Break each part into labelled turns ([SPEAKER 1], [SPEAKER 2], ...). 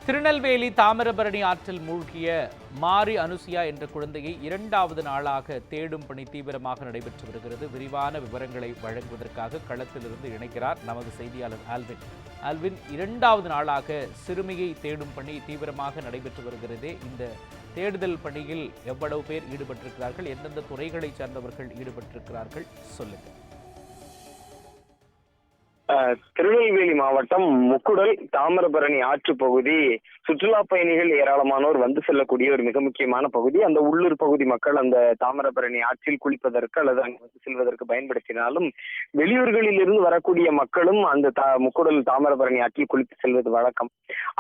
[SPEAKER 1] திருநெல்வேலி தாமிரபரணி ஆற்றில் மூழ்கிய மாரி அனுசியா என்ற குழந்தையை 2வது நாளாக தேடும் பணி தீவிரமாக நடைபெற்று வருகிறது. விரிவான விவரங்களை வழங்குவதற்காக களத்திலிருந்து இணைக்கிறார் நமது செய்தியாளர் ஆல்வின். ஆல்வின், 2வது நாளாக சிறுமியை தேடும் பணி தீவிரமாக நடைபெற்று வருகிறதே, இந்த தேடுதல் பணியில் எவ்வளவு பேர் ஈடுபட்டிருக்கிறார்கள், எந்தெந்த துறைகளைச் சேர்ந்தவர்கள் ஈடுபட்டிருக்கிறார்கள், சொல்லுங்கள்.
[SPEAKER 2] திருநெல்வேலி மாவட்டம் முக்குடல் தாமிரபரணி ஆற்று பகுதி சுற்றுலா பயணிகள் ஏராளமானோர் வந்து செல்லக்கூடிய ஒரு மிக முக்கியமான பகுதி. அந்த உள்ளூர் பகுதி மக்கள் அந்த தாமிரபரணி ஆற்றில் குளிப்பதற்கு அல்லது அங்கு வந்து செல்வதற்கு பயன்படுத்தினாலும் வெளியூர்களில் இருந்து வரக்கூடிய மக்களும் அந்த முக்குடல் தாமிரபரணி ஆற்றில் குளித்து செல்வது வழக்கம்.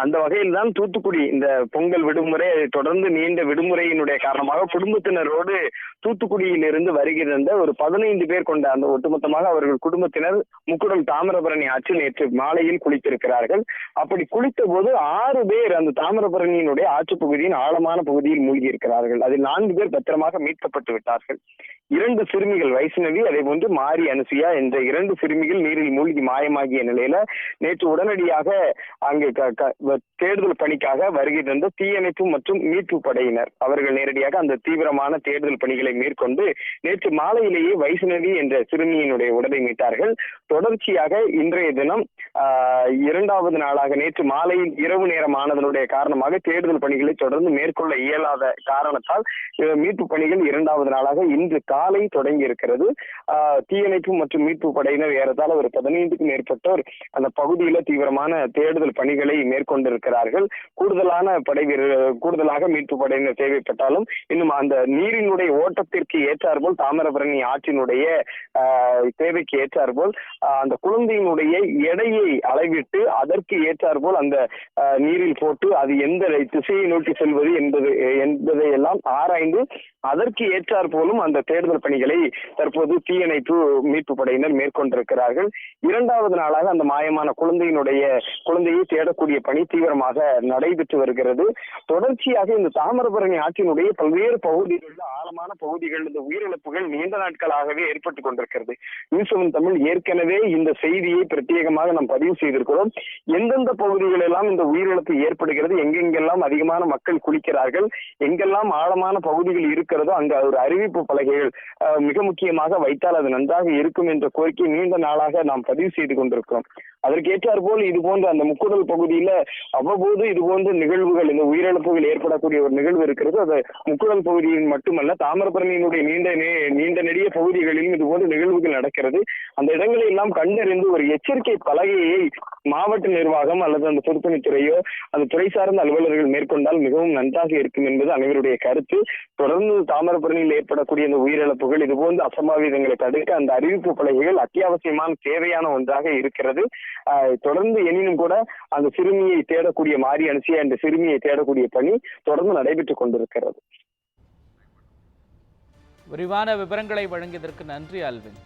[SPEAKER 2] அந்த வகையில் தான் தூத்துக்குடி இந்த பொங்கல் விடுமுறை தொடர்ந்து நீண்ட விடுமுறையினுடைய காரணமாக குடும்பத்தினரோடு தூத்துக்குடியில் இருந்து வருகின்ற ஒரு 15 பேர் கொண்ட அந்த ஒட்டுமொத்தமாக அவர்கள் குடும்பத்தினர் முக்குடல் தாமிரபரணி ஆற்றில் நேற்று மாலையில் குளித்திருக்கிறார்கள். அப்படி குளித்த போது 6 பேர் அந்த தாமிரபரணியினுடைய ஆற்று பகுதியின் ஆழமான பகுதியில் மூழ்கி இருக்கிறார்கள். அதில் 4 பேர் பத்திரமாக மீட்கப்பட்டு விட்டார்கள். 2 சிறுமிகள் வைஷ்ணவி, அதே போன்று மாரி அனுசியா என்ற 2 சிறுமிகள் நீரில் மூழ்கி மாயமாகிய நிலையில நேற்று உடனடியாக அங்கு தேடுதல் பணிக்காக வருகின்ற தீயணைப்பு மற்றும் மீட்பு படையினர் அவர்கள் நேரடியாக அந்த தீவிரமான தேடுதல் பணிகளை மேற்கொண்டு நேற்று மாலையிலேயே வைஷ்ணவி என்ற சிறுமியினுடைய உடலை மீட்டார்கள். தொடர்ச்சியாக இன்றைய தினம் 2வது நாளாக நேற்று மாலையில் இரவு நேரம் ஆனதனுடைய காரணமாக தேடுதல் பணிகளை தொடர்ந்து மேற்கொள்ள இயலாத காரணத்தால் மீட்பு பணிகள் 2வது நாளாக இன்று காலை தொடங்கி இருக்கிறது. தீயணைப்பு மற்றும் மீட்பு படையினர் ஏறத்தாழ ஒரு 15க்கும் மேற்பட்டோர் அந்த பகுதியில தீவிரமான தேடுதல் பணிகளை மேற்கொண்டிருக்கிறார்கள். கூடுதலாக மீட்பு படையினர் தேவைப்பட்டாலும் இன்னும் அந்த நீரினுடைய ஓட்டத்திற்கு ஏற்றாற்போல் தாமிரபரணி ஆற்றினுடைய தேவைக்கு ஏற்றாற்போல் அந்த குழந்தையினுடைய எடையை அளவிட்டு அதற்கு ஏற்றாற்போல் அந்த நீரில் போட்டு அது எந்த திசையை நோக்கி செல்வது என்பதை எல்லாம் ஆராய்ந்து அதற்கு ஏற்றாற் போலும் அந்த தேடுதல் பணிகளை தற்போது தீயணைப்பு மீட்பு படையினர் மேற்கொண்டிருக்கிறார்கள். 2வது நாளாக அந்த மாயமான குழந்தையை தேடக்கூடிய பணி தீவிரமாக நடைபெற்று வருகிறது. தொடர்ச்சியாக இந்த தாமிரபரணி ஆற்றினுடைய பல்வேறு பகுதிகளில் ஆழமான பகுதிகளில் இந்த உயிரிழப்புகள் நீண்ட நாட்களாகவே ஏற்பட்டுக் கொண்டிருக்கிறது. நியூஸ் 7 தமிழ் ஏற்கனவே இந்த செய்தியை பிரத்யேகமாக நாம் பதிவு செய்திருக்கிறோம். எந்தெந்த பகுதிகள் எல்லாம் இந்த உயிரிழப்பு ஏற்படுகிறது, எங்கெங்கெல்லாம் அதிகமான மக்கள் குளிக்கிறார்கள், எங்கெல்லாம் ஆழமான பகுதிகள் இருக்கிறதோ அங்கு ஒரு அறிவிப்பு பலகைகள் மிக முக்கியமாக வைத்தால் அது நன்றாக இருக்கும் என்ற கோரிக்கை நீண்ட நாளாக நாம் பதிவு செய்து கொண்டிருக்கிறோம். அதற்கேற்றாற் போல் இது போன்ற அந்த முக்குடல் பகுதியில அவ்வப்போது இது போன்ற நிகழ்வுகள், இந்த உயிரிழப்புகள் ஏற்படக்கூடிய ஒரு நிகழ்வு இருக்கிறது. அது முக்குடல் பகுதியில் மட்டுமல்ல, தாமிரபரணியினுடைய நீண்ட நெடிய பகுதிகளிலும் இது போன்ற நிகழ்வுகள் நடக்கிறது. அந்த இடங்களை எல்லாம் கண்டறிந்து ஒரு எச்சரிக்கை பலகையை மாவட்ட நிர்வாகம் அல்லது அந்த பொதுப்பணித்துறையோ அந்த துறை சார்ந்த அலுவலர்கள் மேற்கொண்டால் மிகவும் நன்றாக இருக்கும் என்பது அனைவருடைய கருத்து. தொடர்ந்து தாமிரபரணியில் ஏற்படக்கூடிய இந்த உயிரிழப்புகள் இதுபோன்ற அசம்பாவிதங்களை தடுக்க அந்த அறிவிப்பு பலகைகள் அத்தியாவசியமான தேவையான ஒன்றாக இருக்கிறது. தொடர்ந்து எனினும் கூட அந்த சிறுமியை தேடக்கூடிய மாரி அனுசியா என்ற சிறுமியை தேடக்கூடிய பணி தொடர்ந்து நடைபெற்றுக் கொண்டிருக்கிறது.
[SPEAKER 1] விரிவான விவரங்களை வழங்கியதற்கு நன்றி ஆல்வின்.